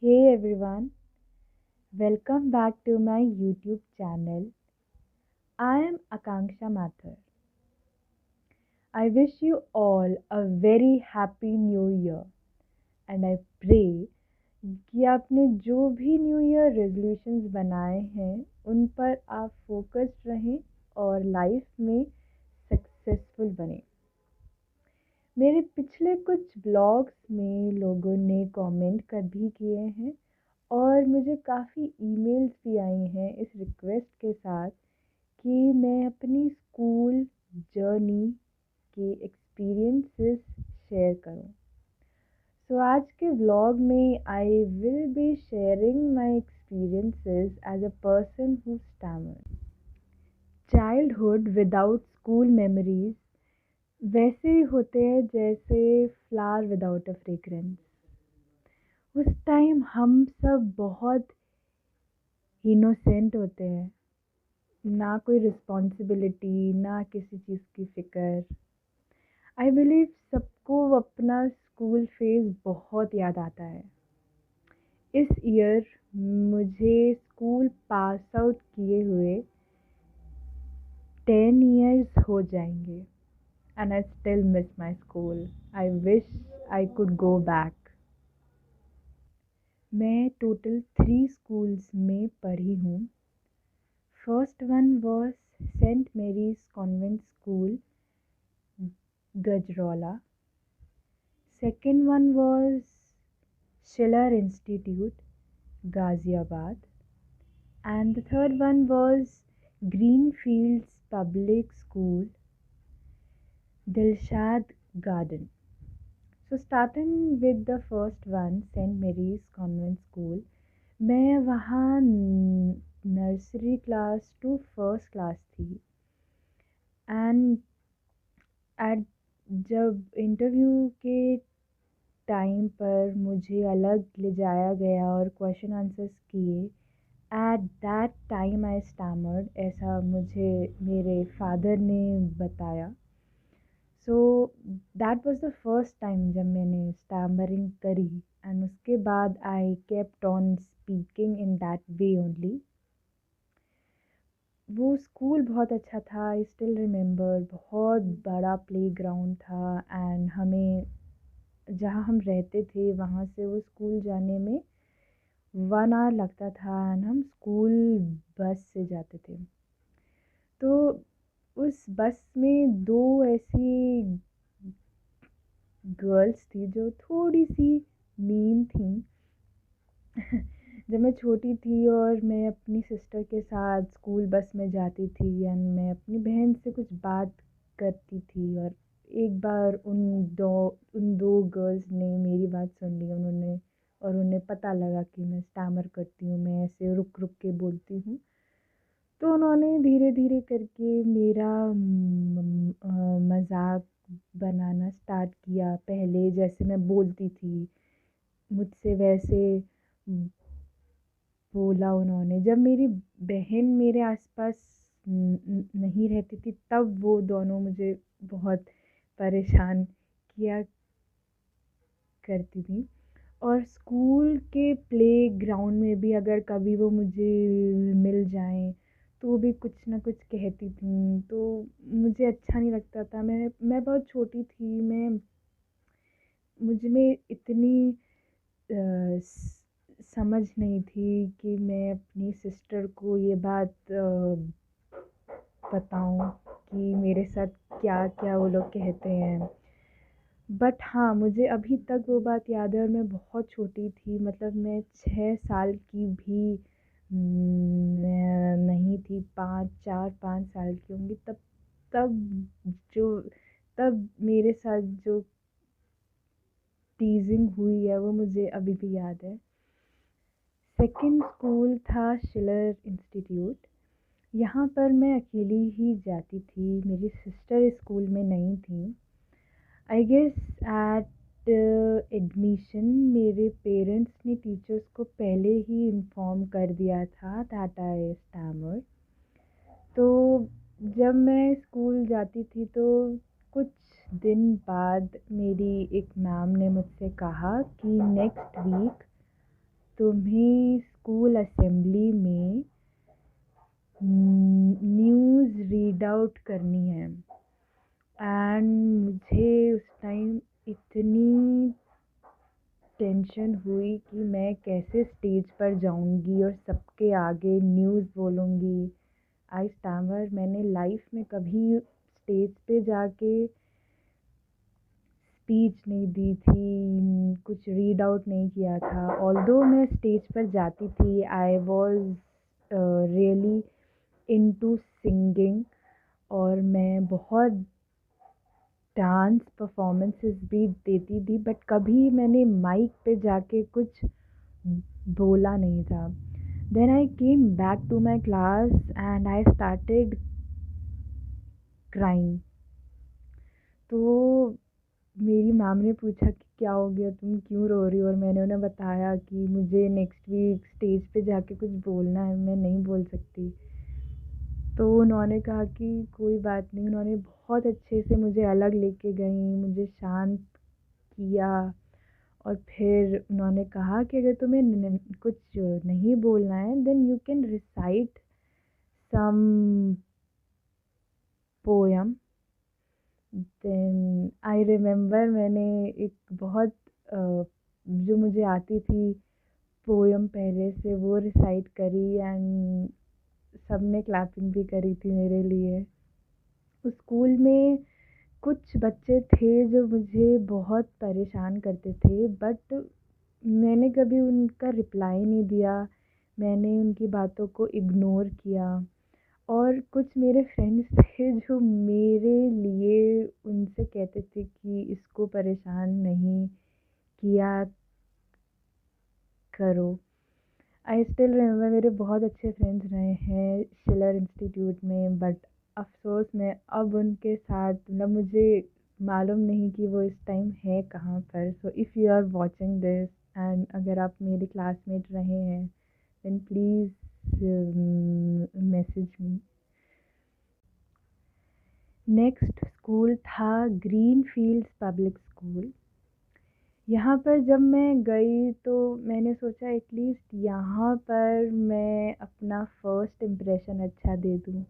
Hey everyone, welcome back to my YouTube channel. I am Akanksha Mathur. I wish you all a very happy new year and I pray कि आपने जो भी new year resolutions बनाए हैं उन पर आप फोकस्ड रहें और लाइफ में सक्सेसफुल बने। मेरे पिछले कुछ ब्लॉग्स में लोगों ने कमेंट कर भी किए हैं और मुझे काफ़ी ईमेल्स भी आई हैं इस रिक्वेस्ट के साथ कि मैं अपनी स्कूल जर्नी के एक्सपीरियंसेस शेयर करूं। सो आज के व्लॉग में I will be sharing my experiences as a person who stammered. Childhood without school memories वैसे ही होते हैं जैसे फ्लावर विदाउट अ फ्रेग्रेंस। उस टाइम हम सब बहुत इनोसेंट होते हैं, ना कोई रिस्पॉन्सिबिलिटी, ना किसी चीज़ की फ़िक्र। आई बिलीव सबको अपना स्कूल फेज़ बहुत याद आता है। इस ईयर मुझे स्कूल पास आउट किए हुए 10 इयर्स हो जाएंगे and I still miss my school. I wish I could go back. मैं टोटल 3 स्कूल्स में पढ़ी हूँ। First one was Saint Mary's convent school, Gajraula. Second one was Schiller Institute, Ghaziabad. And the third one was Greenfields Public School, Dilshad Garden. So starting with the first one, St. Mary's Convent School, मैं वहाँ nursery class to first class थी and at जब interview के time पर मुझे अलग ले जाया गया और क्वेश्चन आंसर्स किए, at that time I stammered, ऐसा मुझे मेरे फादर ने बताया। So that was the first time जब मैंने स्टैमरिंग करी एंड उसके बाद I kept on speaking in that way only. वो स्कूल बहुत अच्छा था। आई स्टिल रिमेंबर, बहुत बड़ा प्लेग्राउंड था एंड हमें जहाँ हम रहते थे वहाँ से वो स्कूल जाने में 1 आवर लगता था एंड हम स्कूल बस से जाते थे। तो उस बस में 2 ऐसी गर्ल्स थी जो थोड़ी सी मीन थी। जब मैं छोटी थी और मैं अपनी सिस्टर के साथ स्कूल बस में जाती थी एंड मैं अपनी बहन से कुछ बात करती थी और एक बार उन दो गर्ल्स ने मेरी बात सुन ली। उन्हें पता लगा कि मैं स्टैमर करती हूँ, मैं ऐसे रुक रुक के बोलती हूँ। तो उन्होंने धीरे धीरे करके मेरा मजाक बनाना स्टार्ट किया। पहले जैसे मैं बोलती थी मुझसे वैसे बोला उन्होंने। जब मेरी बहन मेरे आसपास नहीं रहती थी तब वो दोनों मुझे बहुत परेशान किया करती थी। और स्कूल के प्ले ग्राउंड में भी अगर कभी वो मुझे मिल जाएं तो वो भी कुछ ना कुछ कहती थी, तो मुझे अच्छा नहीं लगता था। मैं बहुत छोटी थी, मुझ में इतनी समझ नहीं थी कि मैं अपनी सिस्टर को ये बात बताऊं कि मेरे साथ क्या क्या वो लोग कहते हैं। बट हाँ, मुझे अभी तक वो बात याद है और मैं बहुत छोटी थी, मतलब मैं 6 साल की भी नहीं थी, 5 साल की होंगी तब। तब जो तब मेरे साथ जो टीजिंग हुई है वो मुझे अभी भी याद है। सेकंड स्कूल था शिलर इंस्टीट्यूट। यहाँ पर मैं अकेली ही जाती थी, मेरी सिस्टर स्कूल में नहीं थी। आई गेस एट एडमिशन मेरे पेरेंट्स ने टीचर्स को पहले ही इन्फॉर्म कर दिया था दैट आई स्टैमर। तो जब मैं स्कूल जाती थी तो कुछ दिन बाद मेरी एक मैम ने मुझसे कहा कि नेक्स्ट वीक तुम्हें स्कूल असेंबली में न्यूज़ रीड आउट करनी है। एंड मुझे उस टाइम इतनी टेंशन हुई कि मैं कैसे स्टेज पर जाऊंगी और सबके आगे न्यूज़ बोलूँगी। आई स्टैमर। मैंने लाइफ में कभी स्टेज पे जाके स्पीच नहीं दी थी, कुछ रीड आउट नहीं किया था। ऑल्दो मैं स्टेज पर जाती थी, I was really into singing, और मैं बहुत डांस परफॉर्मेंसेस भी देती थी, बट कभी मैंने माइक पे जाके कुछ बोला नहीं था। Then I came back to my class and I started crying. तो मेरी मैम ने पूछा कि क्या हो गया, तुम क्यों रो रही हो? और मैंने उन्हें बताया कि मुझे नेक्स्ट वीक स्टेज पे जाके कुछ बोलना है, मैं नहीं बोल सकती। तो उन्होंने कहा कि कोई बात नहीं। उन्होंने बहुत अच्छे से मुझे अलग लेके गई, मुझे शांत किया, और फिर उन्होंने कहा कि अगर तुम्हें कुछ नहीं बोलना है then you can recite some poem. Then I remember मैंने एक बहुत जो मुझे आती थी पोयम पहले से वो रिसाइट करी, एंड सबने क्लैपिंग भी करी थी मेरे लिए। उस स्कूल में कुछ बच्चे थे जो मुझे बहुत परेशान करते थे, बट मैंने कभी उनका रिप्लाई नहीं दिया, मैंने उनकी बातों को इग्नोर किया। और कुछ मेरे फ्रेंड्स थे जो मेरे लिए उनसे कहते थे कि इसको परेशान नहीं किया करो। आई स्टिल रिमेंबर, मेरे बहुत अच्छे फ्रेंड्स रहे हैं शिलर इंस्टीट्यूट में, बट अफसोस मैं अब उनके साथ, मतलब मुझे मालूम नहीं कि वो इस टाइम है कहाँ पर। So if you are watching this and अगर आप मेरे क्लासमेट रहे हैं then please message me. Next school था ग्रीन फील्ड्स पब्लिक स्कूल। यहाँ पर जब मैं गई तो मैंने सोचा एटलीस्ट यहाँ पर मैं अपना फ़र्स्ट इम्प्रेशन अच्छा दे दूँ।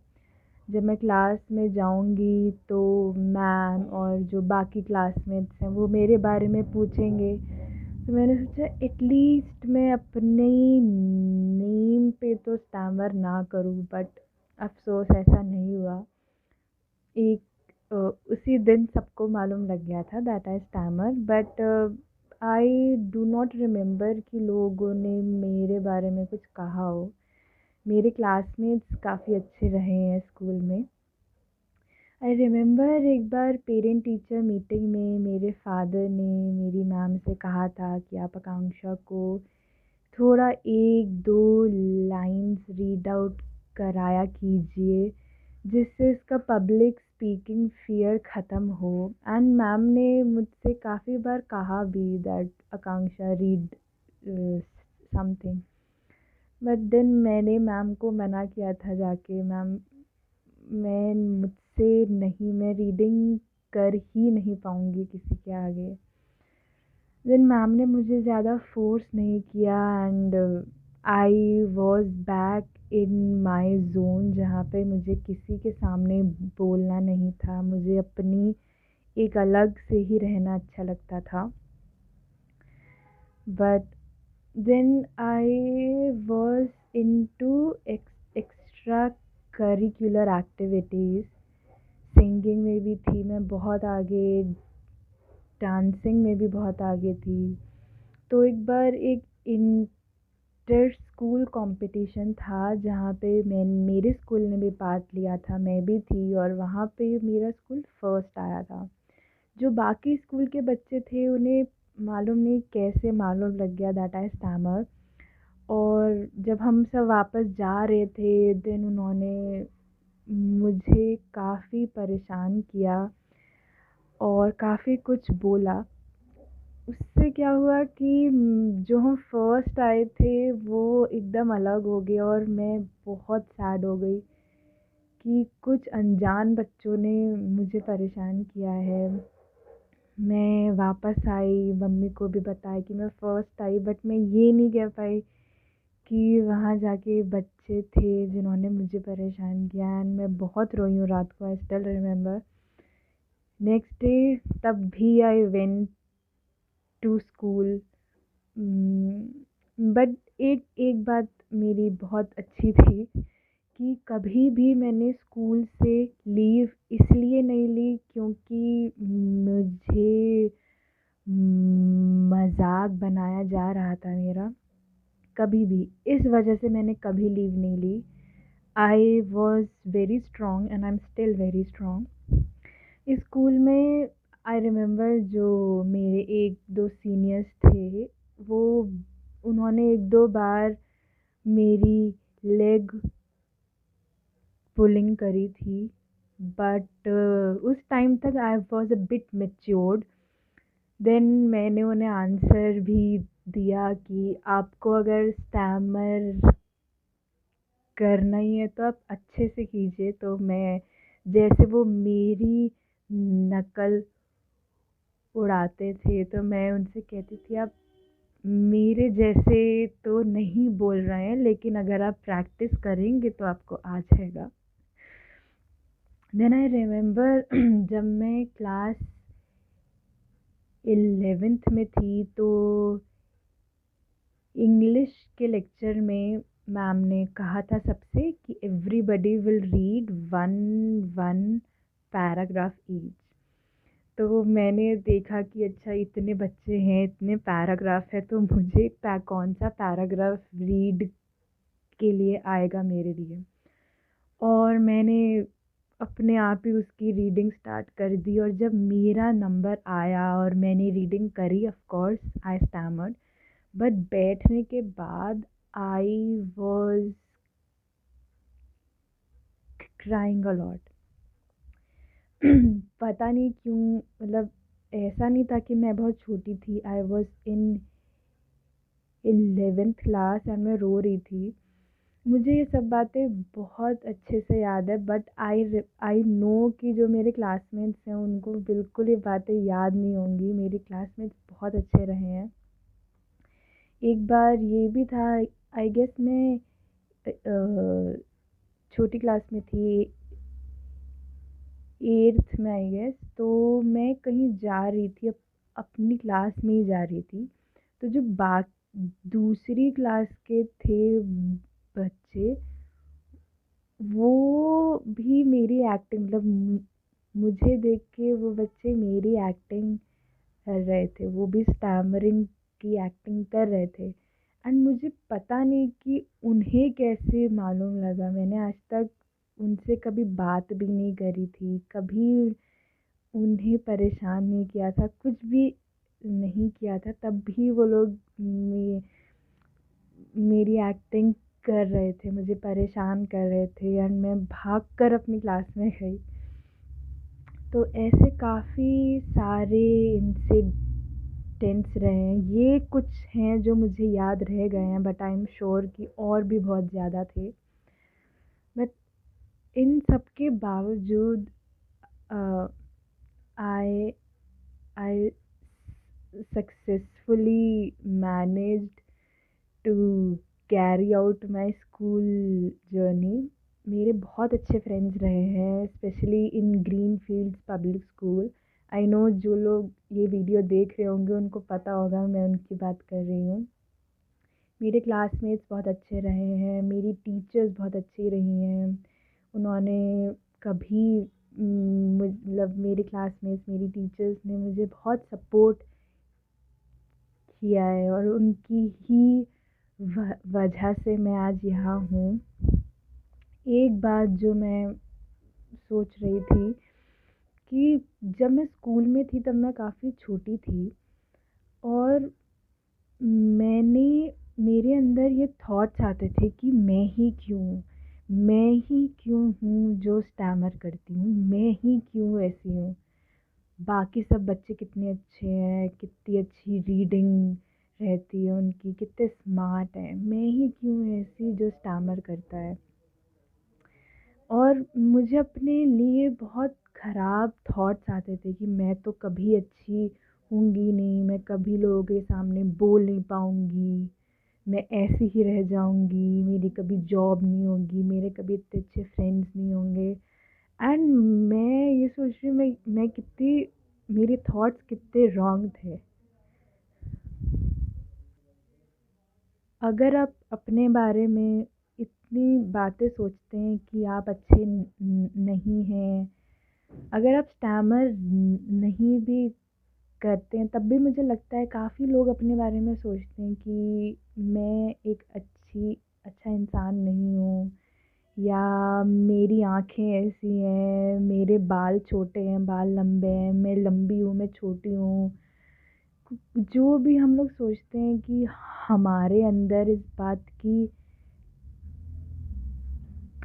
जब मैं क्लास में जाऊँगी तो मैम और जो बाकी क्लासमेट्स हैं वो मेरे बारे में पूछेंगे। तो मैंने सोचा एटलीस्ट मैं अपनी नेम पे तो स्टैमर ना करूँ, बट अफसोस ऐसा नहीं हुआ। उसी दिन सबको मालूम लग गया था that I stammer, but I do not remember कि लोगों ने मेरे बारे में कुछ कहा हो। मेरे क्लासमेट्स काफ़ी अच्छे रहे हैं स्कूल में। आई रिमेंबर एक बार पेरेंट टीचर मीटिंग में मेरे फादर ने मेरी मैम से कहा था कि आप आकांक्षा को थोड़ा एक दो लाइंस रीड आउट कराया कीजिए जिससे इसका पब्लिक स्पीकिंग फियर ख़त्म हो। एंड मैम ने मुझसे काफ़ी बार कहा भी that Akanksha read something, but then मैंने मैम को मना किया था जाके, मैम मैं मुझसे नहीं, मैं रीडिंग कर ही नहीं पाऊँगी किसी के आगे। देन मैम ने मुझे ज़्यादा फोर्स नहीं किया and I was back in my zone, जहाँ पे मुझे किसी के सामने बोलना नहीं था, मुझे अपनी एक अलग से ही रहना अच्छा लगता था। But then I was into extra curricular activities. Singing में भी थी मैं बहुत आगे, डांसिंग में भी बहुत आगे थी। तो एक बार एक इंटर स्कूल कंपटीशन था जहाँ पे मेरे स्कूल ने भी पार्ट लिया था, मैं भी थी, और वहाँ पे मेरा स्कूल फर्स्ट आया था। जो बाकी स्कूल के बच्चे थे उन्हें मालूम नहीं कैसे मालूम लग गया दैट आई स्टैमर। और जब हम सब वापस जा रहे थे देन उन्होंने मुझे काफ़ी परेशान किया और काफ़ी कुछ बोला। उससे क्या हुआ कि जो हम फर्स्ट आए थे वो एकदम अलग हो गए, और मैं बहुत सैड हो गई कि कुछ अनजान बच्चों ने मुझे परेशान किया है। मैं वापस आई, मम्मी को भी बताया कि मैं फ़र्स्ट आई, बट मैं ये नहीं कह पाई कि वहाँ जाके बच्चे थे जिन्होंने मुझे परेशान किया, एंड मैं बहुत रोई हूँ रात को। I still remember next day, तब भी I went to school. But एक एक बात मेरी बहुत अच्छी थी कि कभी भी मैंने स्कूल से लीव इसलिए नहीं ली क्योंकि मुझे मजाक बनाया जा रहा था मेरा। कभी भी इस वजह से मैंने कभी लीव नहीं ली। I was very strong and I am still very strong. इस स्कूल में आई रिमेंबर जो मेरे एक दो सीनियर्स थे, वो उन्होंने एक दो बार मेरी लेग पुलिंग करी थी, बट उस टाइम तक I was a bit matured. Then मैंने उन्हें आंसर भी दिया कि आपको अगर स्टैमर करना ही है तो आप अच्छे से कीजिए। तो मैं, जैसे वो मेरी नकल उड़ाते थे, तो मैं उनसे कहती थी आप मेरे जैसे तो नहीं बोल रहे हैं, लेकिन अगर आप प्रैक्टिस करेंगे तो आपको आ जाएगा। देन आई रिमेंबर जब मैं क्लास 11th में थी, तो इंग्लिश के लेक्चर में मैम ने कहा था सबसे कि everybody will read one one paragraph each. तो मैंने देखा कि अच्छा इतने बच्चे हैं, इतने पैराग्राफ है, तो मुझे कौन सा पैराग्राफ रीड के लिए आएगा मेरे लिए। और मैंने अपने आप ही उसकी रीडिंग स्टार्ट कर दी, और जब मेरा नंबर आया और मैंने रीडिंग करी, of course I stammered, but बैठने के बाद I was crying a lot. पता नहीं क्यों, मतलब ऐसा नहीं था कि मैं बहुत छोटी थी। I was in 11th class and मैं रो रही थी। मुझे ये सब बातें बहुत अच्छे से याद है, बट आई नो कि जो मेरे क्लासमेट्स हैं उनको बिल्कुल ये बातें याद नहीं होंगी। मेरे क्लासमेट्स बहुत अच्छे रहे हैं। एक बार ये भी था, आई गेस मैं छोटी क्लास में थी, 8th में आई गेस। तो मैं कहीं जा रही थी, अपनी क्लास में ही जा रही थी। तो जो दूसरी क्लास के थे बच्चे, वो भी मेरी एक्टिंग, मतलब मुझे देख के वो बच्चे मेरी एक्टिंग कर रहे थे, वो भी स्टैमरिंग की एक्टिंग कर रहे थे। एंड मुझे पता नहीं कि उन्हें कैसे मालूम लगा। मैंने आज तक उनसे कभी बात भी नहीं करी थी, कभी उन्हें परेशान नहीं किया था, कुछ भी नहीं किया था, तब भी वो लोग मेरी एक्टिंग कर रहे थे, मुझे परेशान कर रहे थे, एंड मैं भाग कर अपनी क्लास में गई। तो ऐसे काफ़ी सारे इंसिडेंट्स रहे हैं, ये कुछ हैं जो मुझे याद रह गए हैं, बट आई एम श्योर कि और भी बहुत ज़्यादा थे। बट इन सब के बावजूद I I successfully managed to carry out my school journey. मेरे बहुत अच्छे फ्रेंड्स रहे हैं, specially in green fields public school. I know जो लोग ये वीडियो देख रहे होंगे उनको पता होगा मैं उनकी बात कर रही हूँ। मेरे क्लासमेट्स बहुत अच्छे रहे हैं, मेरी टीचर्स बहुत अच्छी रही हैं। उन्होंने कभी मतलब मेरे क्लासमेट्स, मेरी टीचर्स ने मुझे बहुत सपोर्ट किया है, और उनकी ही वजह से मैं आज यहाँ हूँ। एक बात जो मैं सोच रही थी कि जब मैं स्कूल में थी तब मैं काफ़ी छोटी थी, और मैंने मेरे अंदर ये थॉट्स आते थे कि मैं ही क्यों हूँ जो स्टैमर करती हूँ, मैं ही क्यों ऐसी हूँ। बाकी सब बच्चे कितने अच्छे हैं, कितनी अच्छी रीडिंग रहती है उनकी, कितने स्मार्ट हैं, मैं ही क्यों ऐसी जो स्टैमर करता है। और मुझे अपने लिए बहुत ख़राब थॉट्स आते थे कि मैं तो कभी अच्छी होंगी नहीं, मैं कभी लोगों के सामने बोल नहीं पाऊँगी, मैं ऐसी ही रह जाऊँगी, मेरी कभी जॉब नहीं होगी, मेरे कभी इतने अच्छे फ्रेंड्स नहीं होंगे। एंड मैं ये सोच रही हूँ मैं कितनी, मेरे थॉट्स कितने रॉन्ग थे। अगर आप अपने बारे में इतनी बातें सोचते हैं कि आप अच्छे नहीं हैं, अगर आप स्टैमर नहीं भी करते हैं, तब भी मुझे लगता है काफ़ी लोग अपने बारे में सोचते हैं कि मैं एक अच्छा इंसान नहीं हूँ, या मेरी आँखें ऐसी हैं, मेरे बाल छोटे हैं, बाल लंबे हैं, मैं लंबी हूँ, मैं छोटी हूँ। जो भी हम लोग सोचते हैं कि हमारे अंदर इस बात की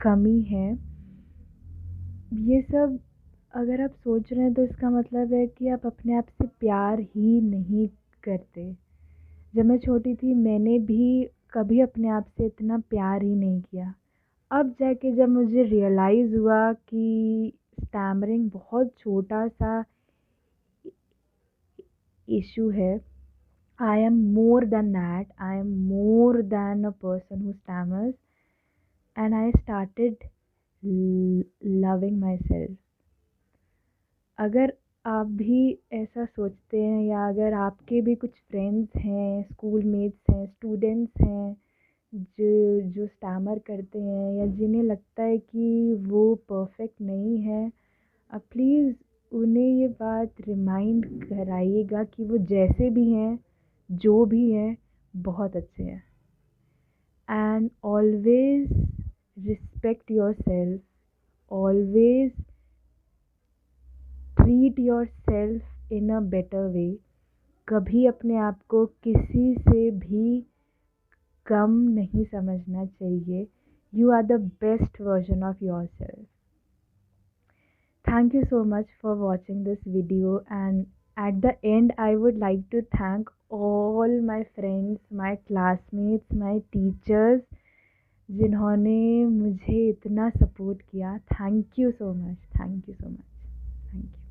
कमी है, ये सब अगर आप सोच रहे हैं तो इसका मतलब है कि आप अपने आप से प्यार ही नहीं करते। जब मैं छोटी थी मैंने भी कभी अपने आप से इतना प्यार ही नहीं किया। अब जाके जब मुझे रियलाइज़ हुआ कि स्टैमरिंग बहुत छोटा-सा इश्यू है, I am more than that, I am more than a person who stammers, and I started loving myself. अगर आप भी ऐसा सोचते हैं, या अगर आपके भी कुछ फ्रेंड्स हैं, स्कूल मेट्स हैं, स्टूडेंट्स हैं जो जो स्टैमर करते हैं, या जिन्हें लगता है कि वो परफेक्ट नहीं है, आप प्लीज़ उन्हें ये बात रिमाइंड कराइएगा कि वो जैसे भी हैं, जो भी हैं, बहुत अच्छे हैं। And always respect your self, always treat your self in a better way. कभी अपने आप को किसी से भी कम नहीं समझना चाहिए। You are the best version of your self. Thank you so much for watching this video, and at the end I would like to thank all my friends, my classmates, my teachers जिन्होंने मुझे इतना support किया। Thank you so much, thank you so much, thank you.